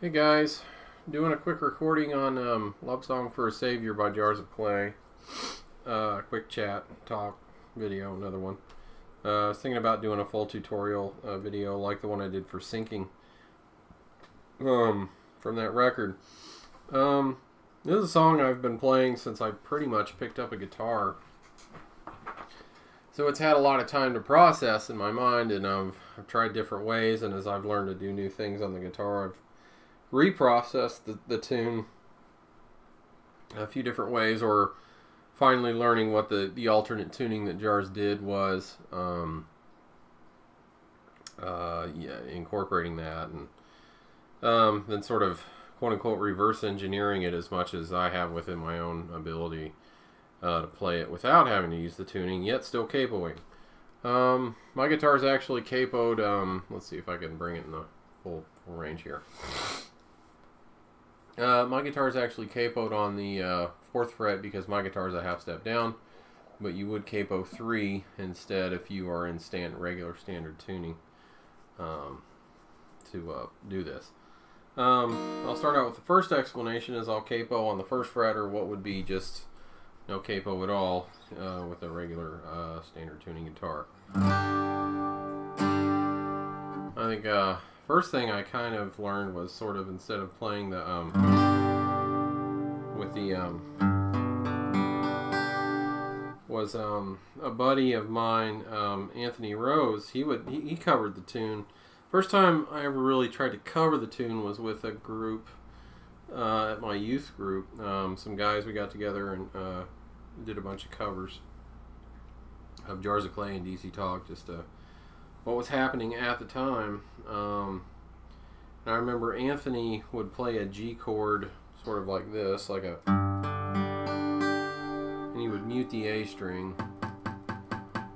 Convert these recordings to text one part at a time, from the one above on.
Hey guys, doing a quick recording on Love Song for a Savior by Jars of Clay. Quick chat, talk, video, another one. I was thinking about doing a full tutorial video like the one I did for syncing from that record. This is a song I've been playing since I pretty much picked up a guitar. So it's had a lot of time to process in my mind, and I've tried different ways, and as I've learned to do new things on the guitar, I've reprocessed the tune a few different ways, or finally learning what the alternate tuning that Jars did was, incorporating that, and then sort of quote-unquote reverse engineering it as much as I have within my own ability to play it without having to use the tuning, yet still capoing. My guitar's actually capoed, let's see if I can bring it in the full range here. My guitar is actually capoed on the 4th fret because my guitar is a half step down, but you would capo 3 instead if you are in regular standard tuning to do this. I'll start out with the first explanation is I'll capo on the 1st fret, or what would be just no capo at all with a regular standard tuning guitar. I think first thing I kind of learned was sort of, instead of playing the with the was a buddy of mine, Anthony Rose. He covered the tune. First time I ever really tried to cover the tune was with a group at my youth group. Some guys, we got together and did a bunch of covers of Jars of Clay and DC Talk, just what was happening at the time. And I remember Anthony would play a G chord sort of like this, and he would mute the A string.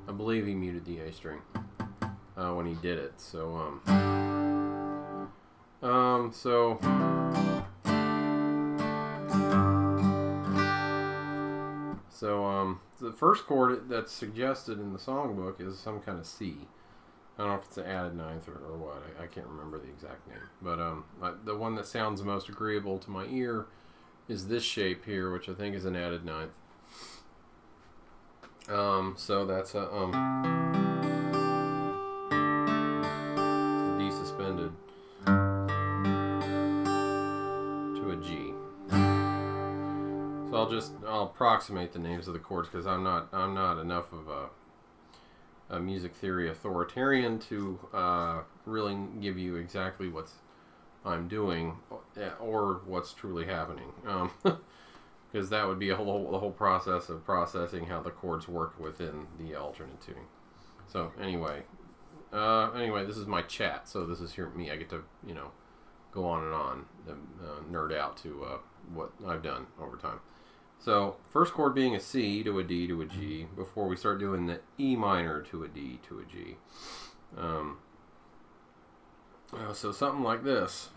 I believe he muted the A string when he did it. So the first chord that's suggested in the songbook is some kind of C. I don't know if it's an added ninth or what. I can't remember the exact name. But the one that sounds most agreeable to my ear is this shape here, which I think is an added ninth. So that's a D suspended to a G. So I'll approximate the names of the chords because I'm not enough of a music theory authoritarian to really give you exactly what I'm doing or what's truly happening, because that would be the whole process of processing how the chords work within the alternate tuning. So anyway, this is my chat. So this is me. I get to go on and on, nerd out to what I've done over time. So, first chord being a C to a D to a G, before we start doing the E minor to a D to a G. So something like this.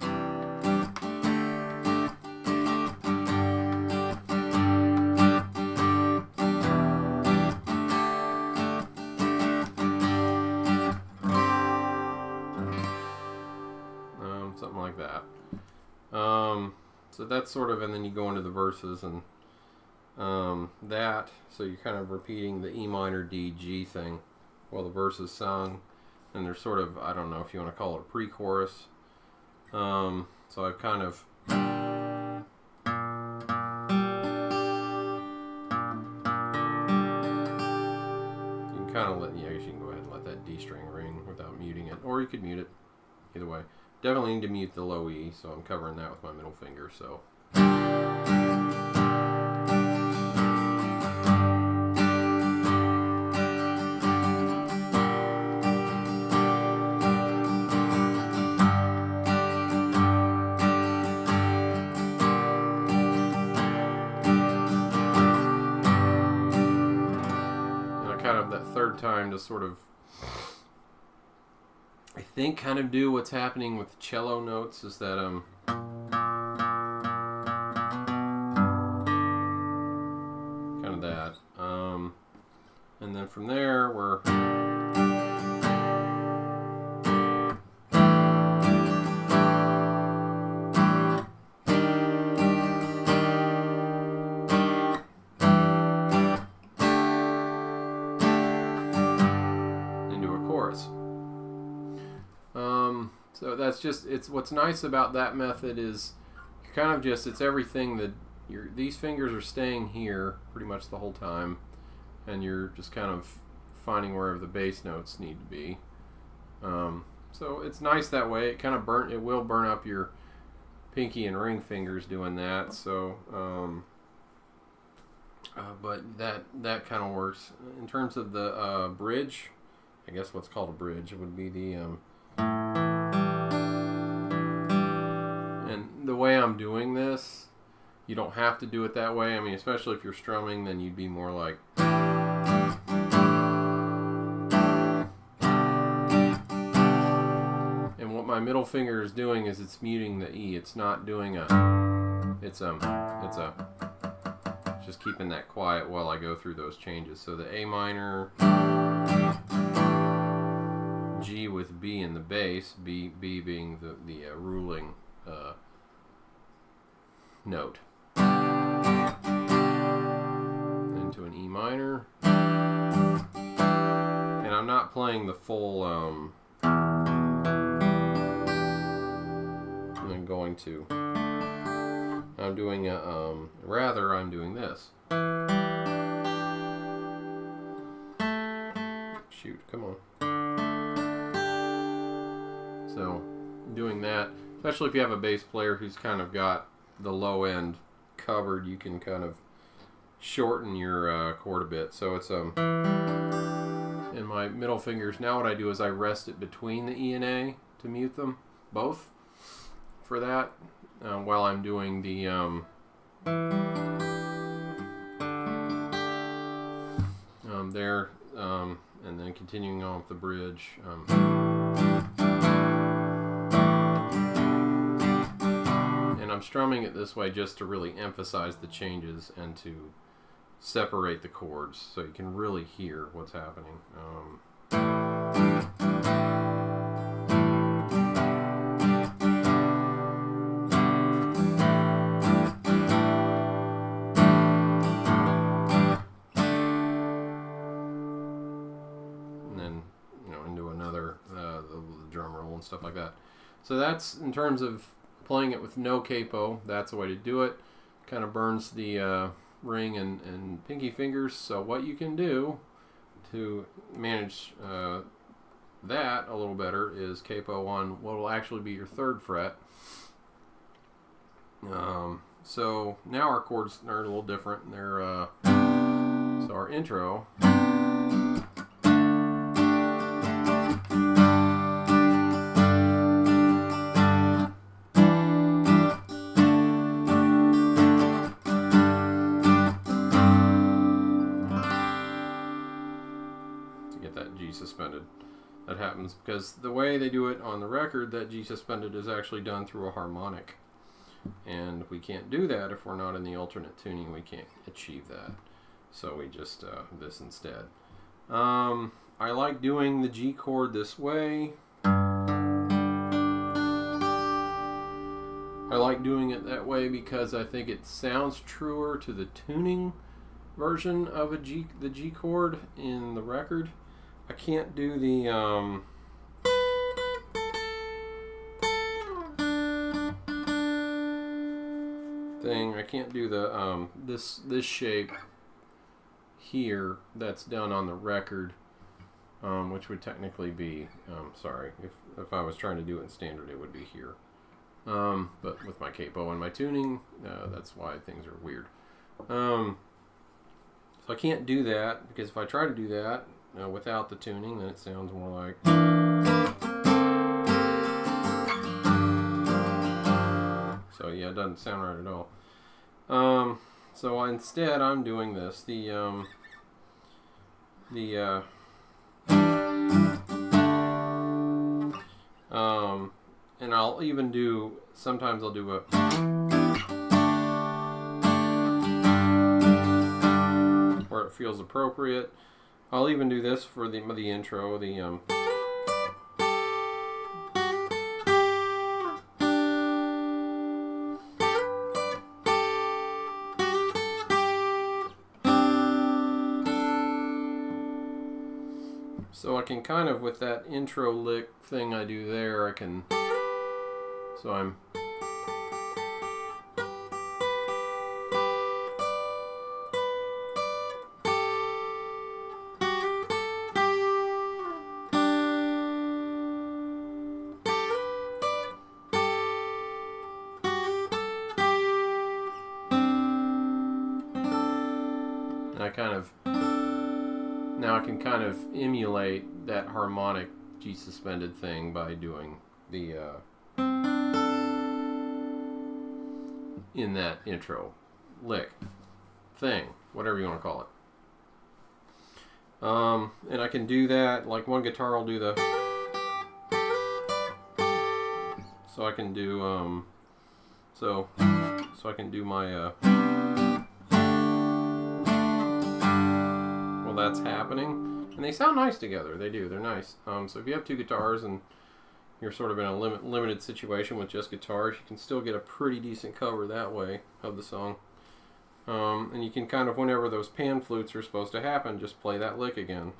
Something like that. So that's sort of, and then you go into the verses and so you're kind of repeating the E minor D G thing while the verse is sung, and there's sort of, I don't know if you want to call it a pre-chorus. So I've kind of you can kind of I guess you can go ahead and let that D string ring without muting it, or you could mute it. Either way, definitely need to mute the low E, so I'm covering that with my middle finger. So. That third time to sort of, I think, kind of do what's happening with the cello notes, is that kind of that, and then from there we're So that's just, it's what's nice about that method is you're kind of just, it's everything that these fingers are staying here pretty much the whole time, and you're just kind of finding wherever the bass notes need to be. So it's nice that way. It kind of it will burn up your pinky and ring fingers doing that. So, but that kind of works. In terms of the bridge, I guess what's called a bridge would be the and the way I'm doing this, you don't have to do it that way. I mean, especially if you're strumming, then you'd be more like. And what my middle finger is doing is it's muting the E. It's not doing it's just keeping that quiet while I go through those changes. So the A minor, G with B in the bass, B being the ruling note, into an E minor, and I'm not playing the full. I'm going to. I'm doing a rather I'm doing this. Shoot, come on. So, doing that, especially if you have a bass player who's kind of got the low end covered, you can kind of shorten your chord a bit. So it's in my middle fingers. Now what I do is I rest it between the E and A to mute them both for that, while I'm doing the there, and then continuing on with the bridge. And I'm strumming it this way just to really emphasize the changes and to separate the chords so you can really hear what's happening. And stuff like that. So that's in terms of playing it with no capo. That's the way to do it. Kind of burns the ring and pinky fingers. So what you can do to manage that a little better is capo on what will actually be your 3rd fret. So now our chords are a little different. They're so our intro. Suspended. That happens because the way they do it on the record, that G suspended is actually done through a harmonic, and we can't do that if we're not in the alternate tuning. We can't achieve that, so we just this instead. I like doing the G chord this way. I like doing it that way because I think it sounds truer to the tuning version of the G chord in the record. I can't do the thing. I can't do the this shape here that's done on the record, which would technically be sorry, if I was trying to do it in standard, it would be here. But with my capo and my tuning, that's why things are weird. So I can't do that because if I try to do that without the tuning, then it sounds more like. So yeah, it doesn't sound right at all. So instead, I'm doing this. And I'll even do. Sometimes I'll do a. Where it feels appropriate. I'll even do this for the intro, so I can kind of, with that intro lick thing I do there, I can So I'm now I can kind of emulate that harmonic G suspended thing by doing the in that intro lick thing, whatever you want to call it. And I can do that, like one guitar will do the, so I can do so I can do my well, that's happening, and they sound nice together. They do, they're nice. So if you have two guitars and you're sort of in a limited situation with just guitars, you can still get a pretty decent cover that way of the song. And you can kind of, whenever those pan flutes are supposed to happen, just play that lick again.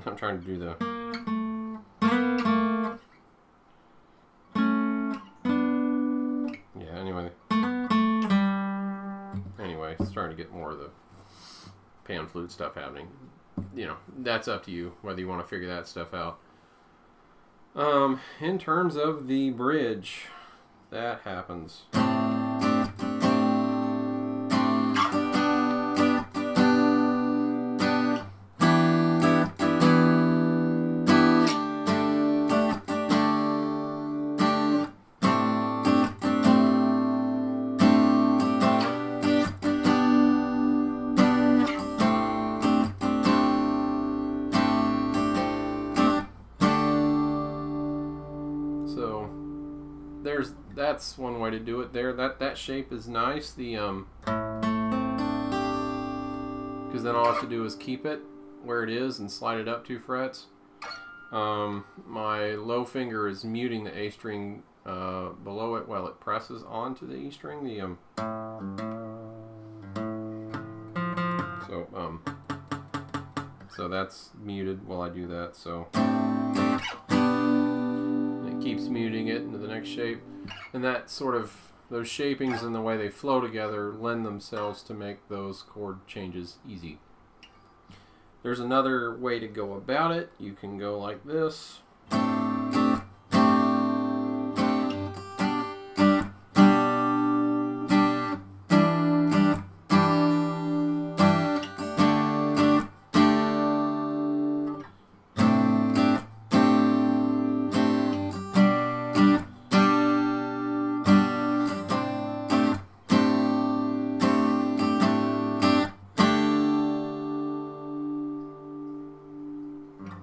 I'm trying to do the... Starting to get more of the pan flute stuff happening. You know, that's up to you whether you want to figure that stuff out. In terms of the bridge, that happens. That's one way to do it there. That shape is nice. The because then all I have to do is keep it where it is and slide it up 2 frets. My low finger is muting the A string below it while it presses onto the E string. So that's muted while I do that. So it keeps muting it into the next shape. And that sort of, those shapings and the way they flow together lend themselves to make those chord changes easy. There's another way to go about it. You can go like this.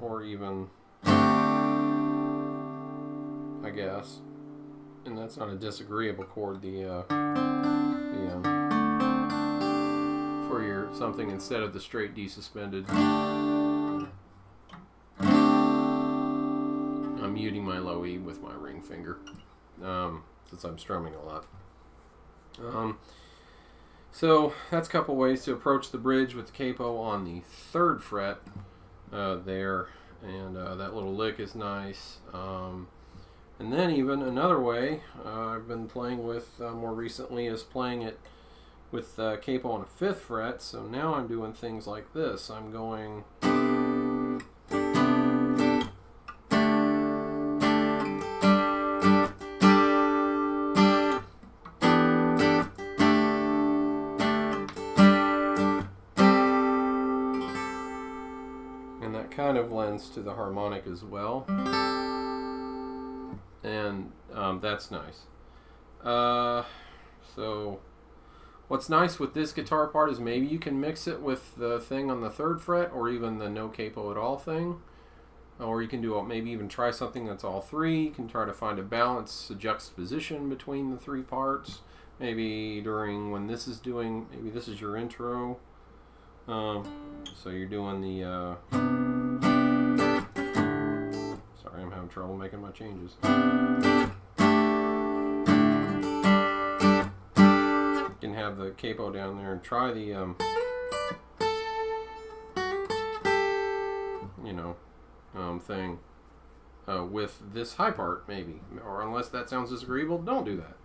Or even, I guess, and that's not a disagreeable chord, for your something instead of the straight D suspended. I'm muting my low E with my ring finger, since I'm strumming a lot. So that's a couple ways to approach the bridge with the capo on the 3rd fret. There, and that little lick is nice. And then even another way I've been playing with more recently is playing it with capo on a 5th fret. So now I'm doing things like this. I'm going kind of lends to the harmonic as well, and that's nice. So what's nice with this guitar part is maybe you can mix it with the thing on the 3rd fret, or even the no capo at all thing, or you can do maybe even try something that's all 3. You can try to find a balance, a juxtaposition between the 3 parts. Maybe during when this is doing, maybe this is your intro. So you're doing the sorry, I'm having trouble making my changes. You can have the capo down there and try the, thing with this high part, maybe. Or unless that sounds disagreeable, don't do that.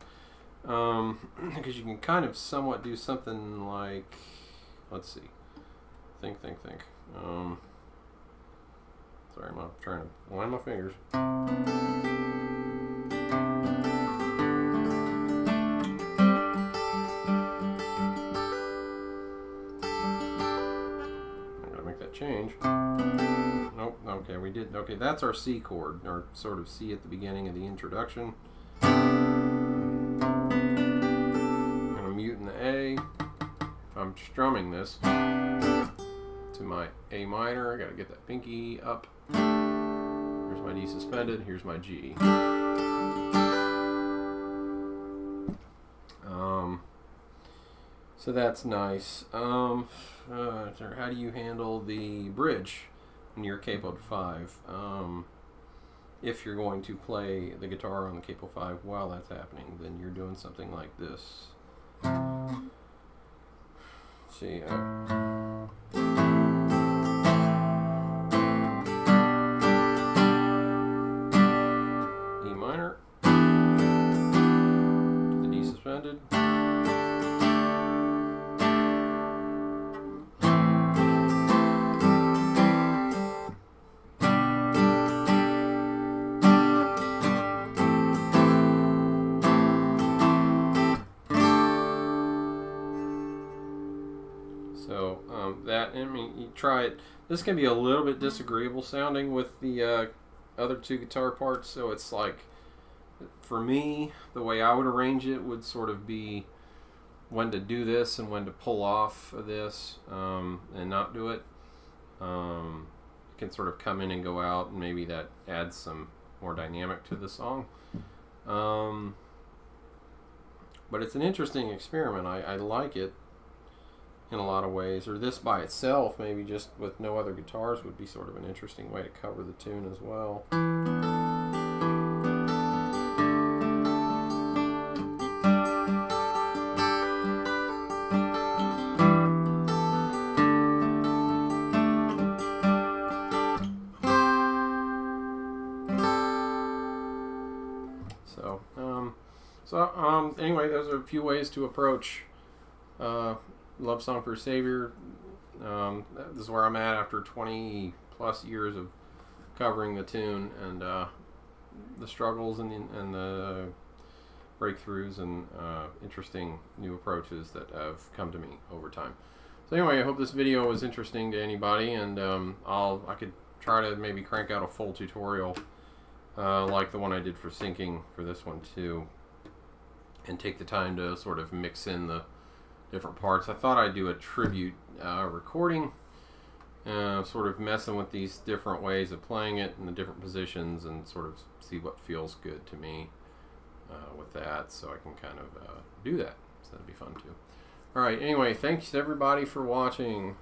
Because you can kind of somewhat do something like, let's see. Think. Sorry, I'm trying to line my fingers. Change. Nope. Okay, we did. Okay, that's our C chord, or sort of C at the beginning of the introduction. I'm gonna mute in the A. I'm strumming this to my A minor. I gotta get that pinky up. Here's my D suspended. Here's my G. So that's nice. How do you handle the bridge in your capo 5? If you're going to play the guitar on the capo 5 while that's happening, then you're doing something like this. See, E minor to the D suspended. So you try it. This can be a little bit disagreeable sounding with the other two guitar parts. So it's like, for me, the way I would arrange it would sort of be when to do this and when to pull off of this and not do it. You can sort of come in and go out, and maybe that adds some more dynamic to the song. But it's an interesting experiment. I like it in a lot of ways. Or this by itself, maybe just with no other guitars, would be sort of an interesting way to cover the tune as well. Anyway, those are a few ways to approach Love Song for a Savior. This is where I'm at after 20 plus years of covering the tune, and the struggles and the breakthroughs and interesting new approaches that have come to me over time. So anyway, I hope this video was interesting to anybody, and I could try to maybe crank out a full tutorial like the one I did for syncing for this one too, and take the time to sort of mix in the different parts. I thought I'd do a tribute recording, sort of messing with these different ways of playing it in the different positions, and sort of see what feels good to me with that, so I can kind of do that. So that'd be fun too. Alright, anyway, thanks everybody for watching.